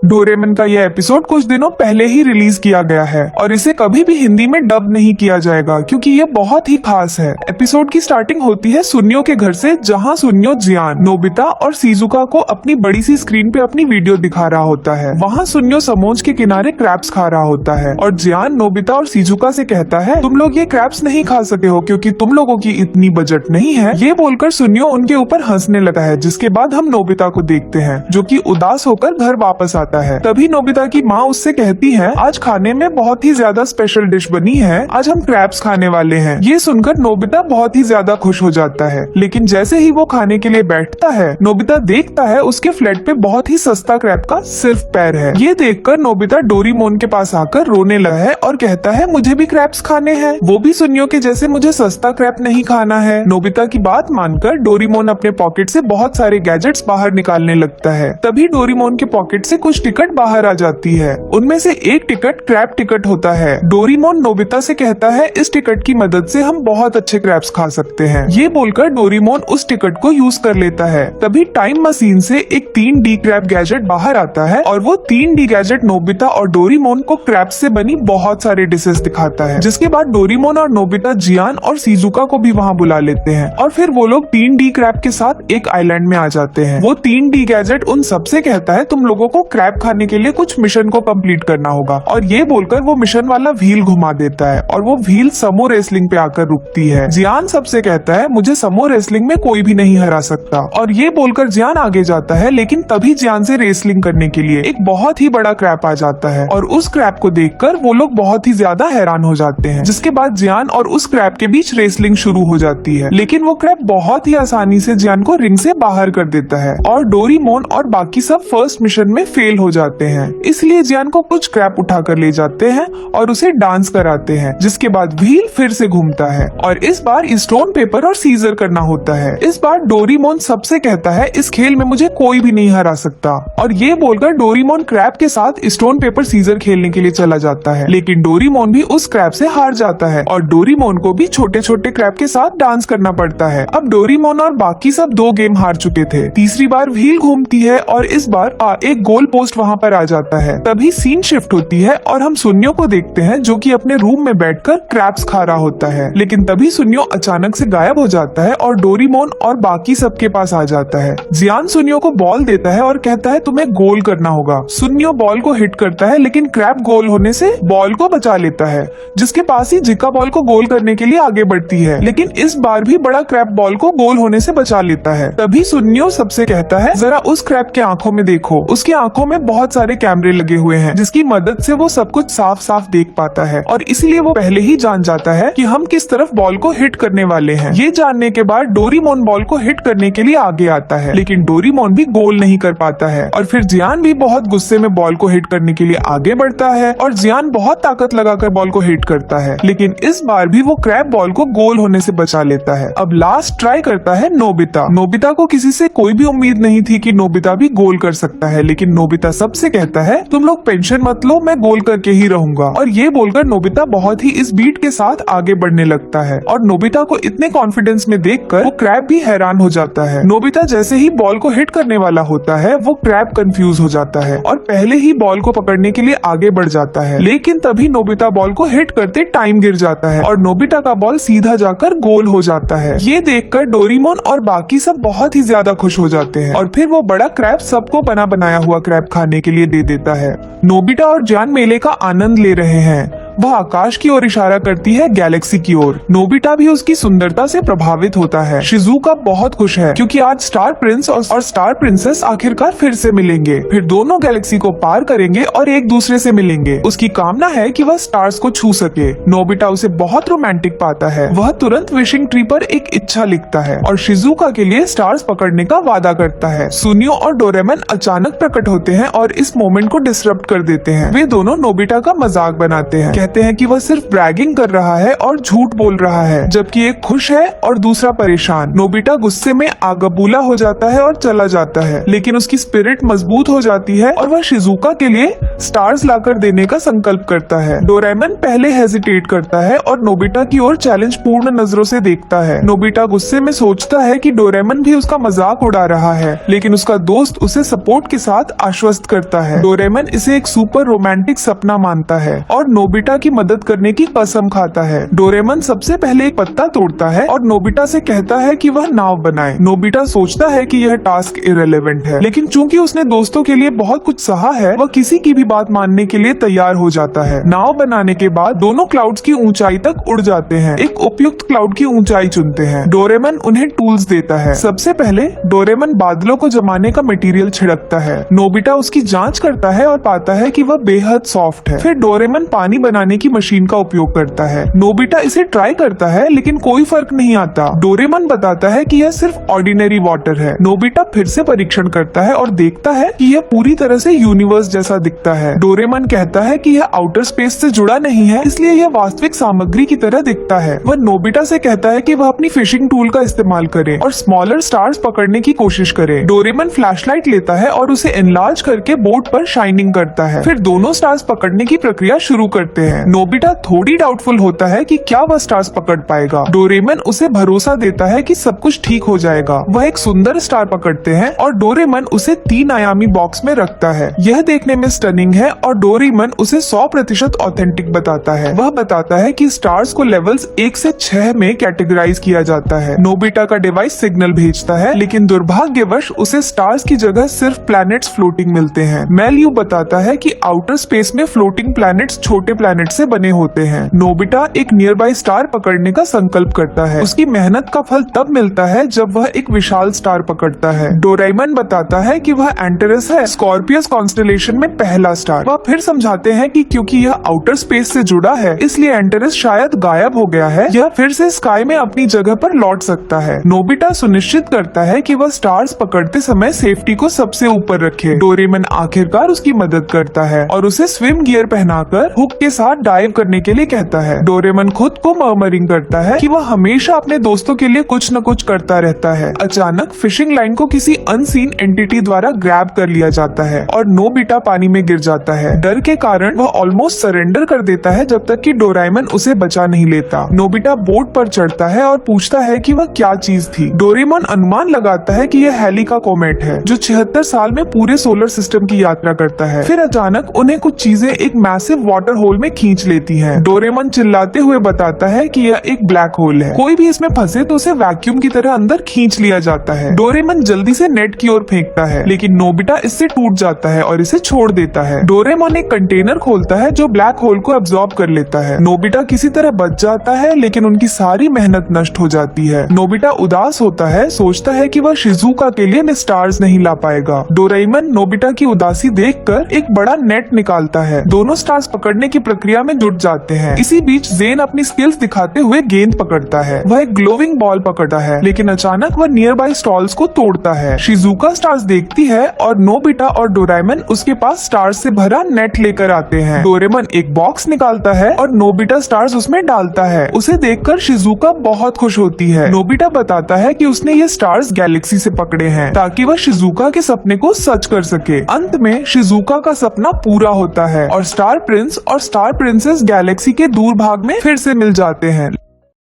Doraemon का यह episode कुछ दिनों पहले ही रिलीज किया गया है और इसे कभी भी हिंदी में डब नहीं किया जाएगा क्योंकि ये बहुत ही खास है। एपिसोड की स्टार्टिंग होती है सुनियो के घर से, जहां सुनियो जियान, नोबिता और शिजुका को अपनी बड़ी सी स्क्रीन पे अपनी वीडियो दिखा रहा होता है। वहां सुनियो समुद्र के किनारे क्रैब्स खा रहा होता है और जियान नोबिता और शिजुका से कहता है, तुम लोग ये क्रैब्स नहीं खा सके हो क्योंकि तुम लोगों की इतनी बजट नहीं है। ये बोलकर सुनियो उनके ऊपर हंसने लगा है, जिसके बाद हम नोबिता को देखते हैं जो कि उदास होकर घर वापस आता है। तभी नोबिता की माँ उससे कहती है, आज खाने में बहुत ही ज्यादा स्पेशल डिश बनी है, आज हम क्रैब्स खाने वाले हैं। ये सुनकर नोबिता बहुत ही ज्यादा खुश हो जाता है, लेकिन जैसे ही वो खाने के लिए बैठता है, नोबिता देखता है उसके फ्लैट पे बहुत ही सस्ता क्रैब का सिर्फ पैर है। ये देखकर नोबिता डोरेमोन के पास आकर रोने लगा है और कहता है, मुझे भी क्रैब्स खाने हैं, वो भी सुनियो के जैसे मुझे सस्ता क्रैब नहीं खाना है। नोबिता की बात मानकर डोरेमोन अपने पॉकेट से बहुत सारे गैजेट्स बाहर निकालने लगता है। तभी डोरेमोन के पॉकेट से कुछ टिकट बाहर आ जाती है। उनमें से एक टिकट क्रैब टिकट होता है। डोरेमोन नोबिता से कहता है, इस टिकट की मदद से हम बहुत अच्छे क्रैब्स खा सकते हैं। ये बोलकर डोरेमोन उस टिकट को यूज कर लेता है। तभी टाइम मशीन से एक 3D क्रैब गैजेट बाहर आता है और वो 3D गैजेट नोबिता और डोरेमोन को क्रैब से बनी बहुत सारे डिशेस दिखाता है। जिसके बाद डोरेमोन और नोबिता जियान और शिजुका को भी वहाँ बुला लेते हैं और फिर वो लोग 3D क्रैब के साथ एक आइलैंड में आ जाते हैं। वो 3D गैजेट उन सबसे कहता है, तुम लोगों को क्रैब खाने के लिए कुछ मिशन को कंप्लीट करना होगा, और ये बोलकर वो मिशन वाला व्हील घुमा देता है और वो व्हील समो रेसलिंग पे आकर रुकती है। जियान सबसे कहता है, मुझे समो रेसलिंग में कोई भी नहीं हरा सकता, और ये बोलकर जियान आगे जाता है, लेकिन तभी जियान से रेसलिंग करने के लिए एक बहुत ही बड़ा क्रैब आ जाता है और उस क्रैब को देखकर वो लोग बहुत ही ज्यादा हैरान हो जाते हैं। जिसके बाद जियान और उस क्रैब के बीच रेसलिंग शुरू हो जाती है, लेकिन वो क्रैब बहुत ही आसानी से जियान को रिंग से बाहर कर देता है और डोरेमोन और बाकी सब फर्स्ट मिशन में फेल हो जाते हैं। इसलिए जियान को कुछ क्रैब उठाकर ले जाते हैं और उसे डांस कराते हैं, जिसके बाद व्हील फिर से घूमता है और इस बार स्टोन पेपर और सीजर करना होता है। इस बार डोरेमोन सबसे कहता है, इस खेल में मुझे कोई भी नहीं हरा सकता, और ये बोलकर डोरेमोन क्रैब के साथ स्टोन पेपर सीजर खेलने के लिए चला जाता है। लेकिन डोरेमोन भी उस क्रैब से हार जाता है और डोरेमोन को भी छोटे छोटे क्रैब के साथ डांस करना पड़ता है। अब डोरेमोन और बाकी सब 2 गेम हार चुके थे। तीसरी बार व्हील घूमती है और इस बार एक गोल पोस्ट वहाँ पर आ जाता है। तभी सीन शिफ्ट होती है और हम सुनियो को देखते हैं जो कि अपने रूम में बैठकर क्रैब्स खा रहा होता है। लेकिन तभी सुनियो अचानक से गायब हो जाता है और डोरेमोन और बाकी सबके पास आ जाता है। जियान सुनियो को बॉल देता है और कहता है, तुम्हें गोल करना होगा। सुनियो बॉल को हिट करता है, लेकिन क्रैब गोल होने से बॉल को बचा लेता है, जिसके पास ही जिका बॉल को गोल करने के लिए आगे बढ़ती है। लेकिन इस बार भी बड़ा क्रैब बॉल को गोल होने से बचा लेता है। तभी सुनियो सबसे कहता है, जरा उस क्रैब के आंखों में देखो, उसकी आंखों में बहुत सारे कैमरे लगे हुए हैं जिसकी मदद से वो सब कुछ साफ साफ देख पाता है, और इसलिए वो पहले ही जान जाता है कि हम किस तरफ बॉल को हिट करने वाले हैं। ये जानने के बाद डोरेमोन बॉल को हिट करने के लिए आगे आता है, लेकिन डोरेमोन भी गोल नहीं कर पाता है और फिर जियान भी बहुत गुस्से में बॉल को हिट करने के लिए आगे बढ़ता है और जियान बहुत ताकत लगाकर बॉल को हिट करता है, लेकिन इस बार भी वो क्रैब बॉल को गोल होने से बचा लेता है। अब लास्ट ट्राई करता है नोबिता। नोबिता को किसी से कोई भी उम्मीद नहीं थी कि नोबिता भी गोल कर सकता है, लेकिन नोबिता सबसे कहता है, तुम लोग टेंशन मत लो, मैं गोल करके ही रहूंगा। और ये बोलकर नोबिता बहुत ही इस बीट के साथ आगे बढ़ने लगता है और नोबिता को इतने कॉन्फिडेंस में देखकर वो क्रैब भी हैरान हो जाता है। नोबिता जैसे ही बॉल को हिट करने वाला होता है, वो क्रैब कंफ्यूज हो जाता है और पहले ही बॉल को पकड़ने के लिए आगे बढ़ जाता है, लेकिन तभी नोबिता बॉल को हिट करते टाइम गिर जाता है और नोबिता का बॉल सीधा जाकर गोल हो जाता है। ये देखकर डोरेमोन और बाकी सब बहुत ही ज्यादा खुश हो जाते हैं और फिर वो बड़ा क्रैब सबको बना बनाया हुआ क्रैब खाने के लिए दे देता है। नोबिता और जियान मेले का आनंद ले रहे हैं। वह आकाश की ओर इशारा करती है, गैलेक्सी की ओर। नोबिता भी उसकी सुंदरता से प्रभावित होता है। शिजुका बहुत खुश है क्योंकि आज स्टार प्रिंस और स्टार प्रिंसेस आखिरकार फिर से मिलेंगे, फिर दोनों गैलेक्सी को पार करेंगे और एक दूसरे से मिलेंगे। उसकी कामना है कि वह स्टार्स को छू सके। नोबिता उसे बहुत रोमांटिक पाता है। वह तुरंत विशिंग ट्री पर एक इच्छा लिखता है और शिजुका के लिए स्टार्स पकड़ने का वादा करता है। सुनियो और डोरेमन अचानक प्रकट होते हैं और इस मोमेंट को डिसरप्ट कर देते हैं। वे दोनों नोबिता का मजाक बनाते हैं, कहते हैं कि वह सिर्फ ब्रैगिंग कर रहा है और झूठ बोल रहा है, जबकि एक खुश है और दूसरा परेशान। नोबिता गुस्से में आगबूला हो जाता है और चला जाता है, लेकिन उसकी स्पिरिट मजबूत हो जाती है और वह शिजुका के लिए स्टार्स लाकर देने का संकल्प करता है। डोरेमन पहले हेजिटेट करता है और नोबिता की ओर चैलेंज पूर्ण नजरों से देखता है। नोबिता गुस्से में सोचता है कि डोरेमन भी उसका मजाक उड़ा रहा है, लेकिन उसका दोस्त उसे सपोर्ट के साथ आश्वस्त करता है। डोरेमन इसे एक सुपर रोमांटिक सपना मानता है और नोबिता की मदद करने की कसम खाता है। डोरेमन सबसे पहले एक पत्ता तोड़ता है और नोबिता से कहता है कि वह नाव बनाए। नोबिता सोचता है कि यह टास्क इरेलेवेंट है, लेकिन चूंकि उसने दोस्तों के लिए बहुत कुछ सहा है, वह किसी की भी बात मानने के लिए तैयार हो जाता है। नाव बनाने के बाद दोनों क्लाउड्स की ऊंचाई तक उड़ जाते हैं। एक उपयुक्त क्लाउड की ऊंचाई चुनते हैं। डोरेमन उन्हें टूल्स देता है। सबसे पहले डोरेमन बादलों को जमाने का मटेरियल छिड़कता है। नोबिता उसकी जांच करता है और पाता है कि वह बेहद सॉफ्ट है। फिर डोरेमन पानी बनाने की मशीन का उपयोग करता है। नोबिता इसे ट्राई करता है, लेकिन कोई फर्क नहीं आता। डोरेमन बताता है कि यह सिर्फ ऑर्डिनरी वाटर है। नोबिता फिर से परीक्षण करता है और देखता है कि यह पूरी तरह से यूनिवर्स जैसा दिखता है। डोरेमन कहता है कि यह आउटर स्पेस से जुड़ा नहीं है, इसलिए यह वास्तविक सामग्री की तरह दिखता है। वह नोबिता से कहता है कि वह अपनी फिशिंग टूल का इस्तेमाल करे और स्मॉलर स्टार्स पकड़ने की कोशिश करे। डोरेमन फ्लैशलाइट लेता है और उसे एनलार्ज करके बोट पर शाइनिंग करता है। फिर दोनों स्टार्स पकड़ने की प्रक्रिया शुरू करते हैं। नोबिता थोड़ी डाउटफुल होता है कि क्या वह स्टार्स पकड़ पाएगा। डोरेमन उसे भरोसा देता है कि सब कुछ ठीक हो जाएगा। वह एक सुंदर स्टार पकड़ते हैं और डोरेमन उसे 3 आयामी बॉक्स में रखता है। यह देखने में स्टनिंग है और डोरेमन उसे 100% ऑथेंटिक बताता है। वह बताता है कि स्टार्स को लेवल्स 1 से 6 में कैटेगराइज किया जाता है। नोबिता का डिवाइस सिग्नल भेजता है, लेकिन दुर्भाग्यवश उसे स्टार्स की जगह सिर्फ प्लैनेट्स फ्लोटिंग मिलते हैं। मेल्यू बताता है कि आउटर स्पेस में फ्लोटिंग प्लैनेट्स छोटे प्लैनेट से बने होते हैं। नोबिता एक नियर बाय स्टार पकड़ने का संकल्प करता है। उसकी मेहनत का फल तब मिलता है जब वह एक विशाल स्टार पकड़ता है। डोरेमन बताता है कि वह एंटेरस है, स्कॉर्पियस कॉन्स्टेलेशन में पहला स्टार। वह फिर समझाते हैं कि क्योंकि यह आउटर स्पेस से जुड़ा है, इसलिए एंटेरस शायद गायब हो गया है। यह फिर से स्काई में अपनी जगह पर लौट सकता है। नोबिता सुनिश्चित करता है कि वह स्टार्स पकड़ते समय सेफ्टी को सबसे ऊपर रखे। डोरेमन आखिरकार उसकी मदद करता है और उसे स्विम गियर पहनाकर हुक के साथ डाइव करने के लिए कहता है। डोरेमन खुद को मर्मरिंग करता है कि वह हमेशा अपने दोस्तों के लिए कुछ न कुछ करता रहता है। अचानक फिशिंग लाइन को किसी अनसीन एंटिटी द्वारा ग्रैब कर लिया जाता है और नोबिता पानी में गिर जाता है। डर के कारण वह ऑलमोस्ट सरेंडर कर देता है जब तक कि डोरेमन उसे बचा नहीं लेता। नोबिता बोट पर चढ़ता है और पूछता है कि वह क्या चीज थी। डोरेमन अनुमान लगाता है कि यह हेली का कोमेट है, जो 76 साल में पूरे सोलर सिस्टम की यात्रा करता है। फिर अचानक उन्हें कुछ चीजें एक मैसिव वाटर होल में खींच लेती हैं। डोरेमन चिल्लाते हुए बताता है कि यह एक ब्लैक होल है। कोई भी इसमें फंसे तो उसे वैक्यूम की तरह अंदर खींच लिया जाता है। डोरेमन जल्दी से नेट की ओर फेंकता है, लेकिन नोबिता इससे टूट जाता है और इसे छोड़ देता है। डोरेमन एक कंटेनर खोलता है जो ब्लैक होल को एब्जॉर्ब कर लेता है। नोबिता किसी तरह बच जाता है, लेकिन उनकी सारी मेहनत नष्ट हो जाती है। नोबिता उदास होता है, सोचता है कि वह शिजुका के लिए स्टार्स नहीं ला पाएगा। डोरेमन नोबिता की उदासी देखकर एक बड़ा नेट निकालता है। दोनों स्टार्स पकड़ने की प्रक्रिया में जुट जाते हैं। इसी बीच जेन अपनी स्किल्स दिखाते हुए गेंद पकड़ता है। वह एक ग्लोविंग बॉल पकड़ता है, लेकिन अचानक वह नियर बाय स्टॉल्स को तोड़ता है। शिजुका स्टार्स देखती है और नोबिता और डोरेमन उसके पास स्टार्स से भरा नेट लेकर आते हैं। डोरेमन एक बॉक्स निकालता है और नोबिता स्टार्स उसमें डालता है। उसे देखकर शिजुका बहुत खुश होती है। नोबिता बताता है कि उसने ये स्टार्स गैलेक्सी से पकड़े हैं ताकि वह शिजुका के सपने को सच कर सके। अंत में शिजुका का सपना पूरा होता है और स्टार प्रिंस और स्टार प्रिंसेस गैलेक्सी के दूर भाग में फिर से मिल जाते हैं।